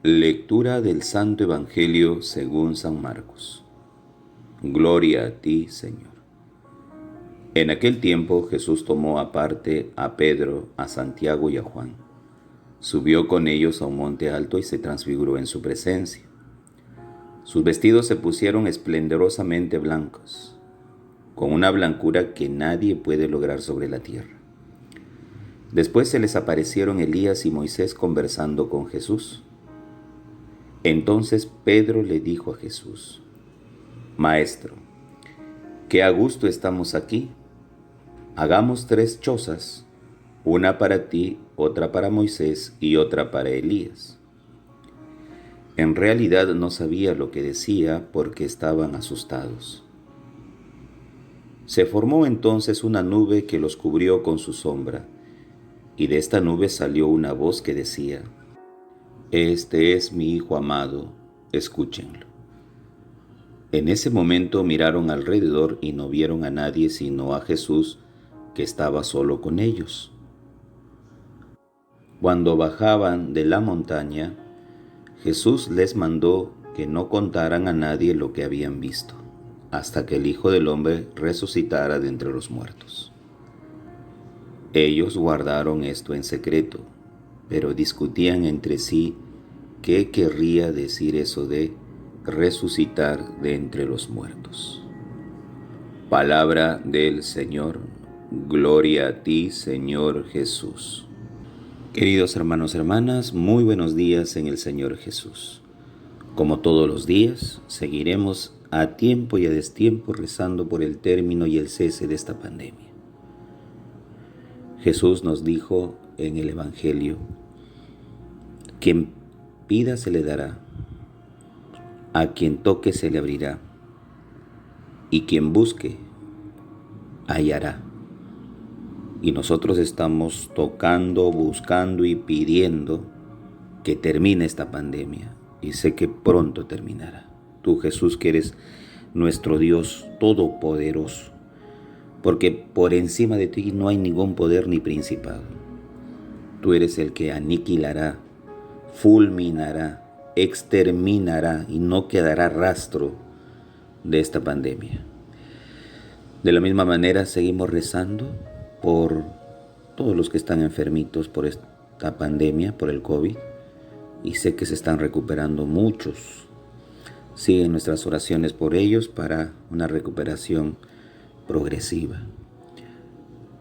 Lectura del Santo Evangelio según San Marcos. Gloria a ti, Señor. En aquel tiempo Jesús tomó aparte a Pedro, a Santiago y a Juan. Subió con ellos a un monte alto y se transfiguró en su presencia. Sus vestidos se pusieron esplendorosamente blancos, con una blancura que nadie puede lograr sobre la tierra. Después se les aparecieron Elías y Moisés conversando con Jesús. Entonces Pedro le dijo a Jesús: Maestro, qué a gusto estamos aquí. Hagamos 3 chozas, una para ti, otra para Moisés y otra para Elías. En realidad no sabía lo que decía porque estaban asustados. Se formó entonces una nube que los cubrió con su sombra, y de esta nube salió una voz que decía: Este es mi Hijo amado, escúchenlo. En ese momento miraron alrededor y no vieron a nadie sino a Jesús, que estaba solo con ellos. Cuando bajaban de la montaña, Jesús les mandó que no contaran a nadie lo que habían visto, hasta que el Hijo del Hombre resucitara de entre los muertos. Ellos guardaron esto en secreto, pero discutían entre sí qué querría decir eso de resucitar de entre los muertos. Palabra del Señor. Gloria a ti, Señor Jesús. Queridos hermanos y hermanas, muy buenos días en el Señor Jesús. Como todos los días, seguiremos a tiempo y a destiempo rezando por el término y el cese de esta pandemia. Jesús nos dijo en el Evangelio: quien pida se le dará, a quien toque se le abrirá, y quien busque hallará. Y nosotros estamos tocando, buscando y pidiendo que termine esta pandemia. Y sé que pronto terminará. Tú, Jesús, que eres nuestro Dios todopoderoso, porque por encima de ti no hay ningún poder ni principado. Tú eres el que aniquilará, fulminará, exterminará y no quedará rastro de esta pandemia. De la misma manera seguimos rezando por todos los que están enfermitos por esta pandemia, por el COVID, y sé que se están recuperando muchos. Siguen nuestras oraciones por ellos para una recuperación progresiva.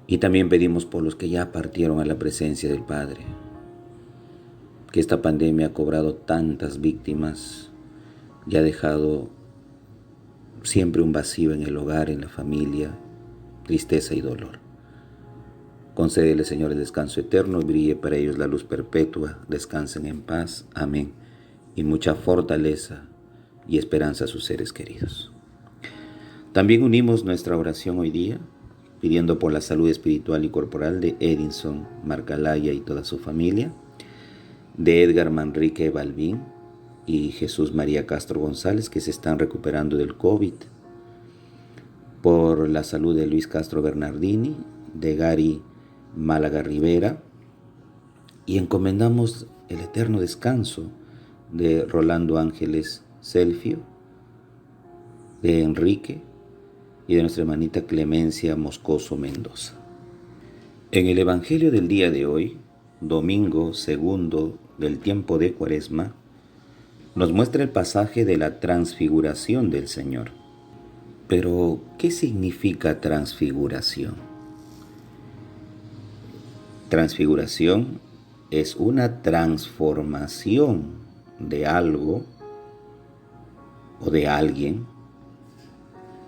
Y también pedimos por los que ya partieron a la presencia del Padre, que esta pandemia ha cobrado tantas víctimas y ha dejado siempre un vacío en el hogar, en la familia, tristeza y dolor. Concédele, Señor, el descanso eterno y brille para ellos la luz perpetua. Descansen en paz. Amén. Y mucha fortaleza y esperanza a sus seres queridos. También unimos nuestra oración hoy día, pidiendo por la salud espiritual y corporal de Edinson Marcalaya y toda su familia, de Edgar Manrique Balbín y Jesús María Castro González, que se están recuperando del COVID, por la salud de Luis Castro Bernardini, de Gary Málaga Rivera, y encomendamos el eterno descanso de Rolando Ángeles Selfio, de Enrique y de nuestra hermanita Clemencia Moscoso Mendoza. En el Evangelio del día de hoy, domingo segundo del tiempo de Cuaresma, nos muestra el pasaje de la transfiguración del Señor. Pero, ¿qué significa transfiguración? Transfiguración es una transformación de algo o de alguien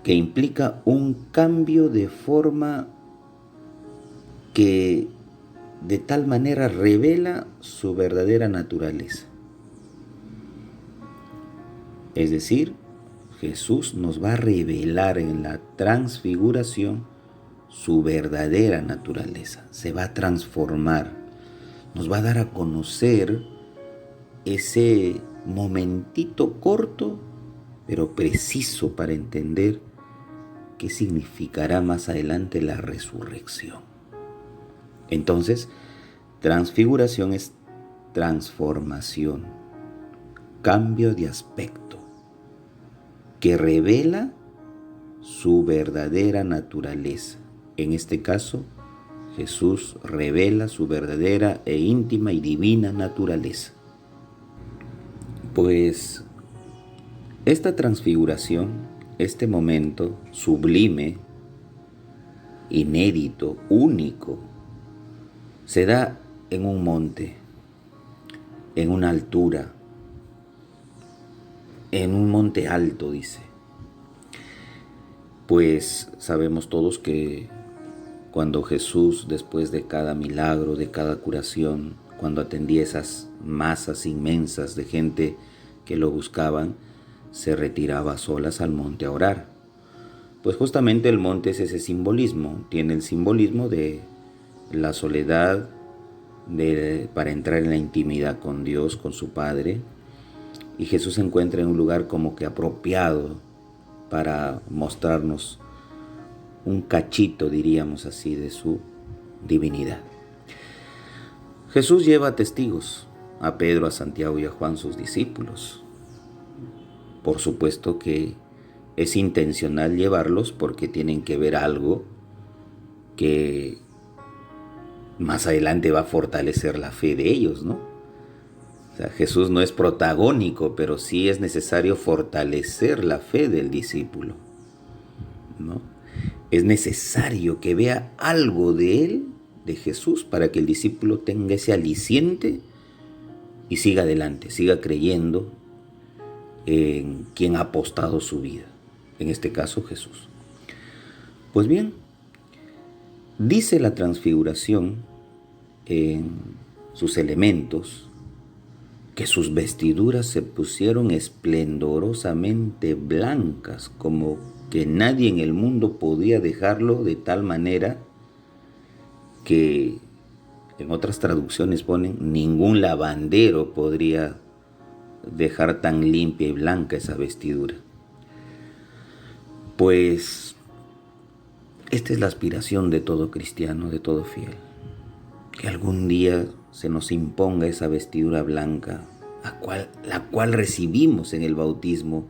que implica un cambio de forma que de tal manera revela su verdadera naturaleza. Es decir, Jesús nos va a revelar en la transfiguración su verdadera naturaleza. Se va a transformar, nos va a dar a conocer ese momentito corto, pero preciso para entender qué significará más adelante la resurrección. Entonces, transfiguración es transformación, cambio de aspecto que revela su verdadera naturaleza. En este caso, Jesús revela su verdadera e íntima y divina naturaleza. Pues esta transfiguración, este momento sublime, inédito, único, se da en un monte, en una altura, en un monte alto, dice. Pues sabemos todos que cuando Jesús, después de cada milagro, de cada curación, cuando atendía esas masas inmensas de gente que lo buscaban, se retiraba a solas al monte a orar. Pues justamente el monte es ese simbolismo, tiene el simbolismo de la soledad, para entrar en la intimidad con Dios, con su Padre, y Jesús se encuentra en un lugar como que apropiado para mostrarnos un cachito, diríamos así, de su divinidad. Jesús lleva testigos a Pedro, a Santiago y a Juan, sus discípulos. Por supuesto que es intencional llevarlos porque tienen que ver algo que más adelante va a fortalecer la fe de ellos, ¿no? O sea, Jesús no es protagónico, pero sí es necesario fortalecer la fe del discípulo, ¿no? Es necesario que vea algo de él, de Jesús, para que el discípulo tenga ese aliciente y siga adelante, siga creyendo en quien ha apostado su vida, en este caso Jesús. Pues bien, dice la transfiguración en sus elementos que sus vestiduras se pusieron esplendorosamente blancas, como que nadie en el mundo podía dejarlo de tal manera que en otras traducciones ponen ningún lavandero podría dejar tan limpia y blanca esa vestidura. Pues esta es la aspiración de todo cristiano, de todo fiel, que algún día se nos imponga esa vestidura blanca, la cual recibimos en el bautismo,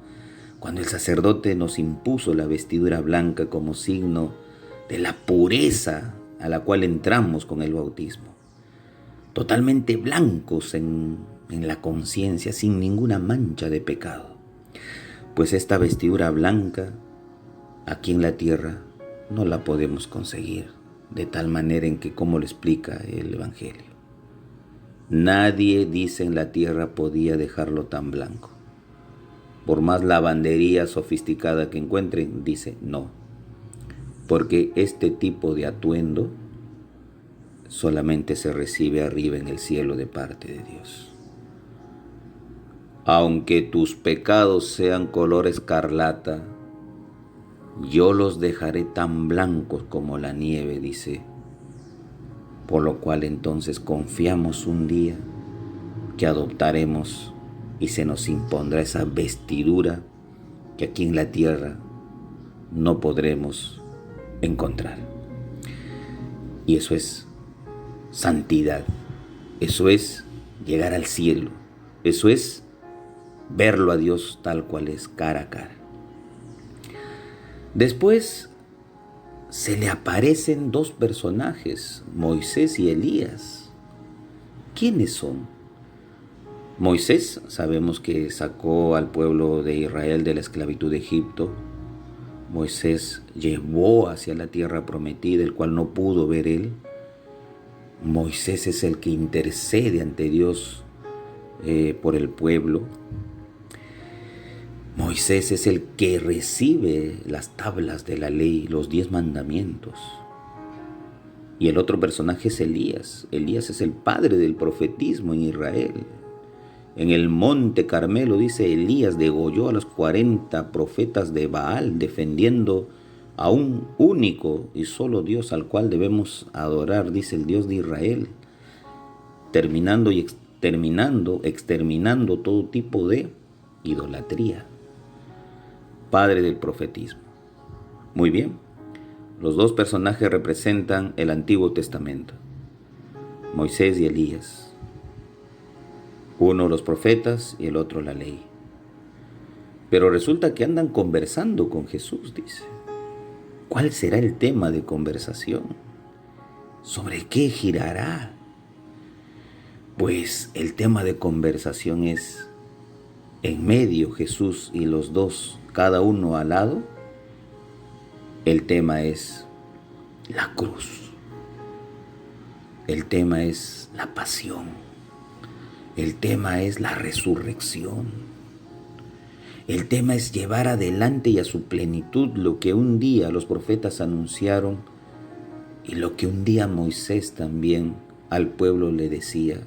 cuando el sacerdote nos impuso la vestidura blanca como signo de la pureza a la cual entramos con el bautismo. Totalmente blancos en la conciencia, sin ninguna mancha de pecado. Pues esta vestidura blanca, aquí en la tierra, no la podemos conseguir de tal manera en que, como lo explica el Evangelio, nadie, dice, en la tierra podía dejarlo tan blanco. Por más lavandería sofisticada que encuentren, dice no, porque este tipo de atuendo solamente se recibe arriba en el cielo de parte de Dios. Aunque tus pecados sean color escarlata, yo los dejaré tan blancos como la nieve, dice. Por lo cual entonces confiamos un día que adoptaremos y se nos impondrá esa vestidura que aquí en la tierra no podremos encontrar. Y eso es santidad, eso es llegar al cielo, eso es verlo a Dios tal cual es, cara a cara. Después se le aparecen dos personajes, Moisés y Elías. ¿Quiénes son? Moisés, sabemos que sacó al pueblo de Israel de la esclavitud de Egipto. Moisés llevó hacia la tierra prometida, el cual no pudo ver él. Moisés es el que intercede ante Dios por el pueblo. Moisés es el que recibe las tablas de la ley, los 10 mandamientos. Y el otro personaje es Elías. Elías es el padre del profetismo en Israel. En el monte Carmelo, dice, Elías degolló a los 40 profetas de Baal, defendiendo a un único y solo Dios al cual debemos adorar, dice el Dios de Israel, exterminando todo tipo de idolatría. Padre del profetismo. Muy bien, los dos personajes representan el Antiguo Testamento, Moisés y Elías. Uno los profetas y el otro la ley. Pero resulta que andan conversando con Jesús, dice. ¿Cuál será el tema de conversación? ¿Sobre qué girará? Pues el tema de conversación es en medio Jesús y los dos, cada uno al lado. El tema es la cruz. El tema es la pasión. El tema es la resurrección. El tema es llevar adelante y a su plenitud lo que un día los profetas anunciaron y lo que un día Moisés también al pueblo le decía: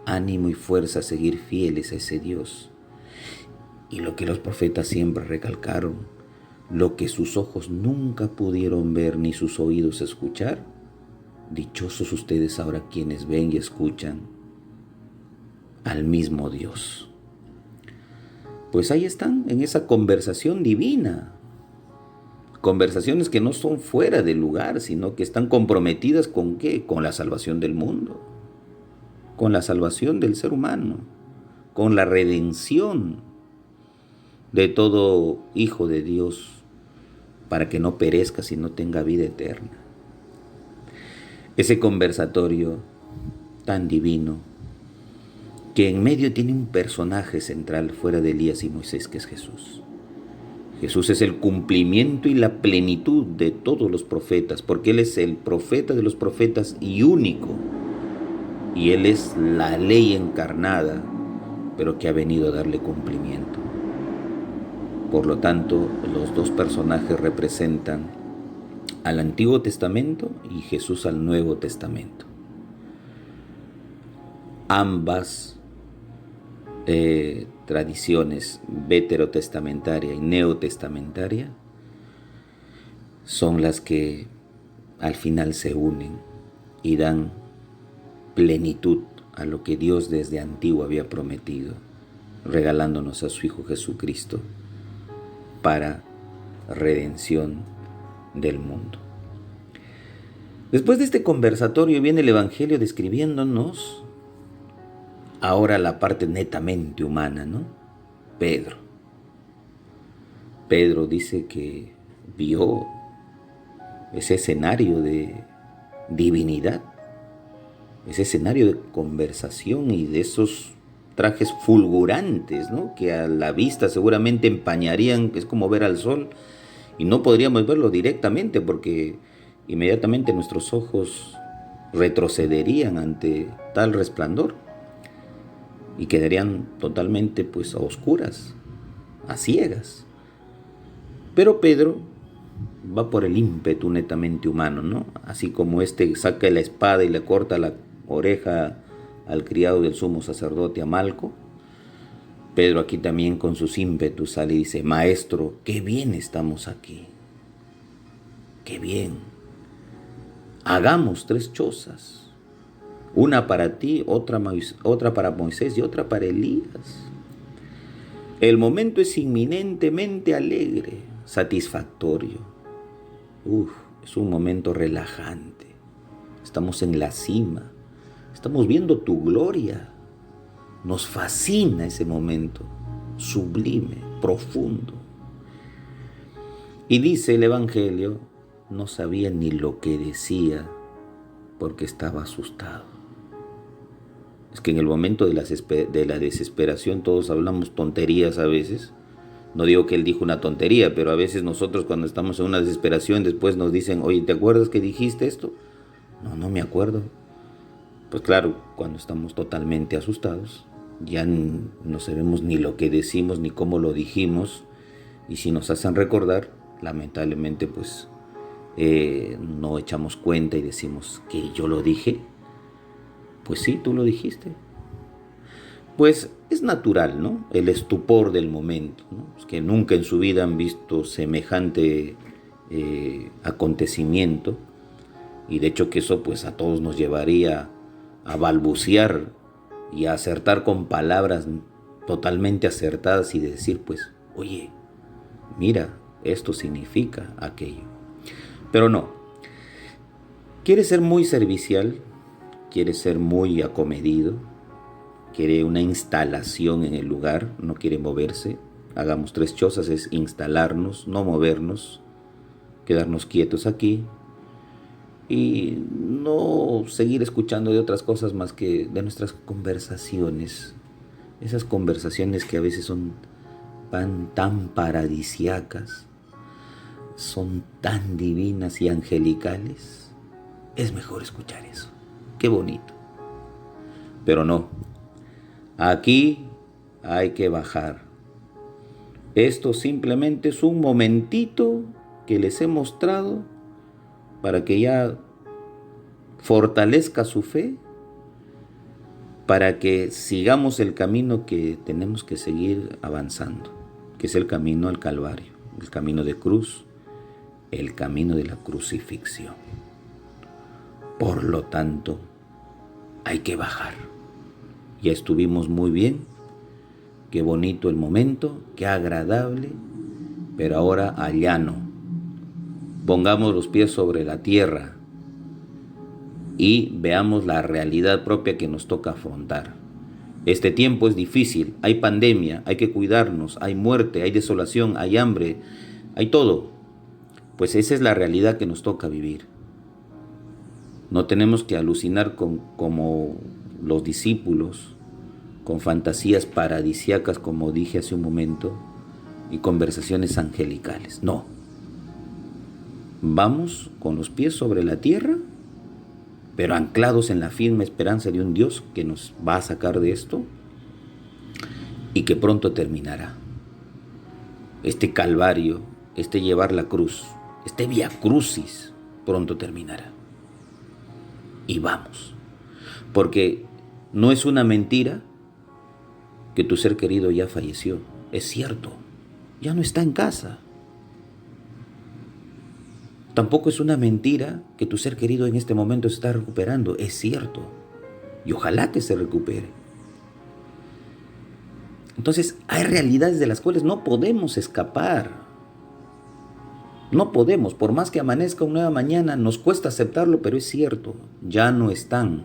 ánimo y fuerza a seguir fieles a ese Dios. Y lo que los profetas siempre recalcaron: lo que sus ojos nunca pudieron ver ni sus oídos escuchar, dichosos ustedes ahora quienes ven y escuchan al mismo Dios. Pues ahí están, en esa conversación divina. Conversaciones que no son fuera de lugar, sino que están comprometidas ¿con qué? Con la salvación del mundo, con la salvación del ser humano, con la redención de todo hijo de Dios, para que no perezca, sino tenga vida eterna. Ese conversatorio tan divino, que en medio tiene un personaje central fuera de Elías y Moisés, que es Jesús. Jesús es el cumplimiento y la plenitud de todos los profetas, porque Él es el profeta de los profetas y único. Y Él es la ley encarnada, pero que ha venido a darle cumplimiento. Por lo tanto, los dos personajes representan al Antiguo Testamento y Jesús al Nuevo Testamento. Ambas tradiciones, veterotestamentaria y neotestamentaria, son las que al final se unen y dan plenitud a lo que Dios desde antiguo había prometido, regalándonos a su Hijo Jesucristo para redención del mundo. Después de este conversatorio viene el Evangelio describiéndonos ahora la parte netamente humana, ¿no? Pedro dice que vio ese escenario de divinidad, ese escenario de conversación y de esos trajes fulgurantes, ¿no? Que a la vista seguramente empañarían, es como ver al sol, y no podríamos verlo directamente porque inmediatamente nuestros ojos retrocederían ante tal resplandor y quedarían totalmente pues a oscuras, a ciegas. Pero Pedro va por el ímpetu netamente humano, ¿no? Así como saca la espada y le corta la oreja al criado del sumo sacerdote, a Malco, Pedro aquí también con sus ímpetus sale y dice: Maestro, qué bien estamos aquí, qué bien. Hagamos 3 chozas, una para ti, otra para Moisés y otra para Elías. El momento es inminentemente alegre, satisfactorio. Es un momento relajante. Estamos en la cima, estamos viendo tu gloria. Nos fascina ese momento, sublime, profundo. Y dice el Evangelio, no sabía ni lo que decía porque estaba asustado. Es que en el momento de la desesperación todos hablamos tonterías a veces. No digo que él dijo una tontería, pero a veces nosotros cuando estamos en una desesperación después nos dicen: oye, ¿te acuerdas que dijiste esto? No me acuerdo. Pues claro, cuando estamos totalmente asustados, ya no sabemos ni lo que decimos ni cómo lo dijimos, y si nos hacen recordar, lamentablemente pues no echamos cuenta y decimos que yo lo dije. Pues sí, tú lo dijiste. Pues es natural, ¿no? El estupor del momento, ¿no? Es que nunca en su vida han visto semejante acontecimiento, y de hecho que eso pues a todos nos llevaría a balbucear y a acertar con palabras totalmente acertadas y decir pues: oye, mira, esto significa aquello. Pero no, quiere ser muy servicial, quiere ser muy acomedido, quiere una instalación en el lugar, no quiere moverse. Hagamos 3 chozas, es instalarnos, no movernos, quedarnos quietos aquí y no seguir escuchando de otras cosas más que de nuestras conversaciones. Esas conversaciones que a veces son tan paradisiacas, son tan divinas y angelicales. Es mejor escuchar eso. Qué bonito. Pero no, aquí hay que bajar. Esto simplemente es un momentito que les he mostrado para que ya fortalezca su fe, para que sigamos el camino que tenemos que seguir avanzando, que es el camino al Calvario, el camino de cruz, el camino de la crucifixión. Por lo tanto, hay que bajar. Ya estuvimos muy bien, qué bonito el momento, qué agradable, pero ahora al llano. Pongamos los pies sobre la tierra y veamos la realidad propia que nos toca afrontar. Este tiempo es difícil, hay pandemia, hay que cuidarnos, hay muerte, hay desolación, hay hambre, hay todo. Pues esa es la realidad que nos toca vivir. No tenemos que alucinar como los discípulos, con fantasías paradisíacas, como dije hace un momento, y conversaciones angelicales. No. Vamos con los pies sobre la tierra, pero anclados en la firme esperanza de un Dios que nos va a sacar de esto y que pronto terminará. Este calvario, este llevar la cruz, este vía crucis, pronto terminará. Y vamos, porque no es una mentira que tu ser querido ya falleció. Es cierto, ya no está en casa. Tampoco es una mentira que tu ser querido en este momento se está recuperando. Es cierto, y ojalá que se recupere. Entonces, hay realidades de las cuales no podemos escapar. No podemos, por más que amanezca una nueva mañana, nos cuesta aceptarlo, pero es cierto, ya no están.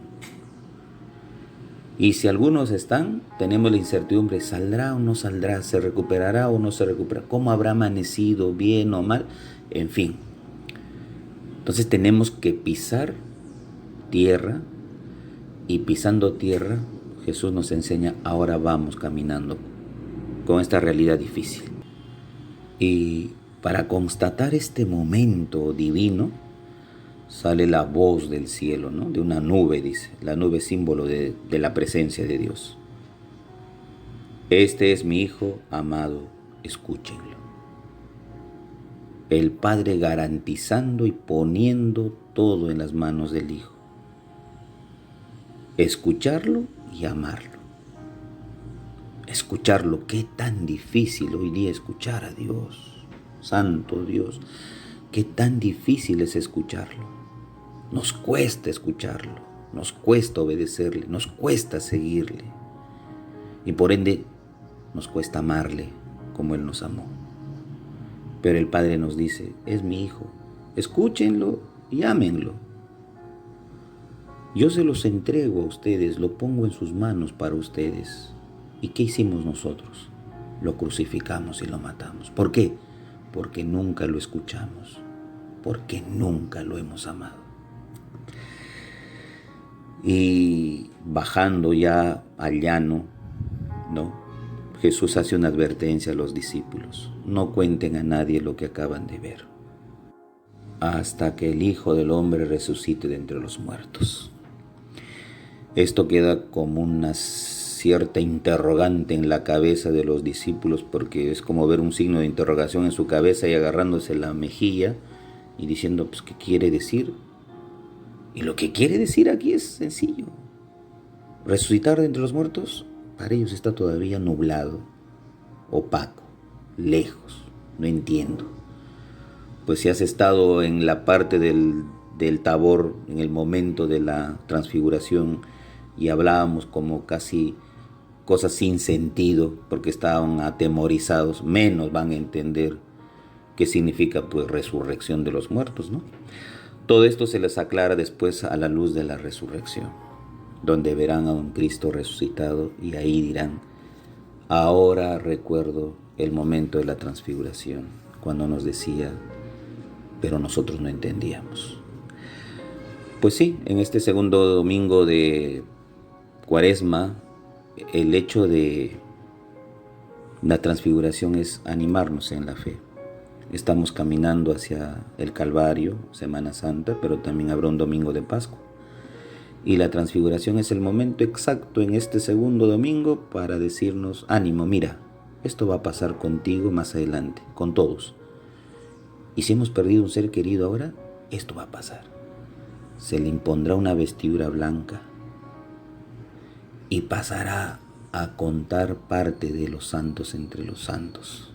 Y si algunos están, tenemos la incertidumbre, ¿saldrá o no saldrá? ¿Se recuperará o no se recupera? ¿Cómo habrá amanecido? ¿Bien o mal? En fin. Entonces tenemos que pisar tierra, y pisando tierra, Jesús nos enseña, ahora vamos caminando con esta realidad difícil. Y para constatar este momento divino, sale la voz del cielo, ¿no? De una nube, dice. La nube es símbolo de la presencia de Dios. Este es mi Hijo amado, escúchenlo. El Padre garantizando y poniendo todo en las manos del Hijo. Escucharlo y amarlo. Escucharlo, qué tan difícil hoy día escuchar a Dios. Santo Dios, qué tan difícil es escucharlo. Nos cuesta escucharlo, nos cuesta obedecerle, nos cuesta seguirle. Y por ende, nos cuesta amarle como Él nos amó. Pero el Padre nos dice, es mi Hijo, escúchenlo y ámenlo. Yo se los entrego a ustedes, lo pongo en sus manos para ustedes. ¿Y qué hicimos nosotros? Lo crucificamos y lo matamos. ¿Por qué? Porque nunca lo escuchamos, porque nunca lo hemos amado. Y bajando ya al llano, ¿no? Jesús hace una advertencia a los discípulos. No cuenten a nadie lo que acaban de ver, hasta que el Hijo del Hombre resucite de entre los muertos. Esto queda como una cierta interrogante en la cabeza de los discípulos, porque es como ver un signo de interrogación en su cabeza y agarrándose la mejilla y diciendo, pues, ¿qué quiere decir? Y lo que quiere decir aquí es sencillo. Resucitar de entre los muertos, para ellos está todavía nublado, opaco, lejos, no entiendo. Pues si has estado en la parte del Tabor, en el momento de la transfiguración, y hablábamos como casi cosas sin sentido, porque estaban atemorizados, menos van a entender qué significa pues resurrección de los muertos, ¿no? Todo esto se les aclara después a la luz de la resurrección. donde verán a un Cristo resucitado y ahí dirán: ahora recuerdo el momento de la transfiguración, cuando nos decía, pero nosotros no entendíamos. Pues sí, en este segundo domingo de Cuaresma, el hecho de la transfiguración es animarnos en la fe. Estamos caminando hacia el Calvario, Semana Santa, pero también habrá un domingo de Pascua. Y la transfiguración es el momento exacto en este segundo domingo para decirnos: ánimo, mira, esto va a pasar contigo más adelante, con todos. Y si hemos perdido un ser querido ahora, esto va a pasar. Se le impondrá una vestidura blanca y pasará a contar parte de los santos entre los santos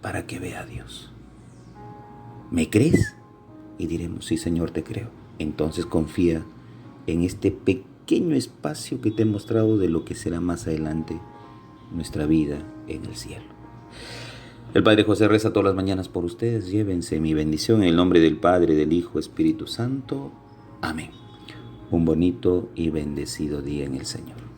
para que vea a Dios. ¿Me crees? Y diremos: sí, Señor, te creo. Entonces confía en este pequeño espacio que te he mostrado de lo que será más adelante nuestra vida en el cielo. El Padre José reza todas las mañanas por ustedes. Llévense mi bendición en el nombre del Padre, del Hijo, Espíritu Santo. Amén. Un bonito y bendecido día en el Señor.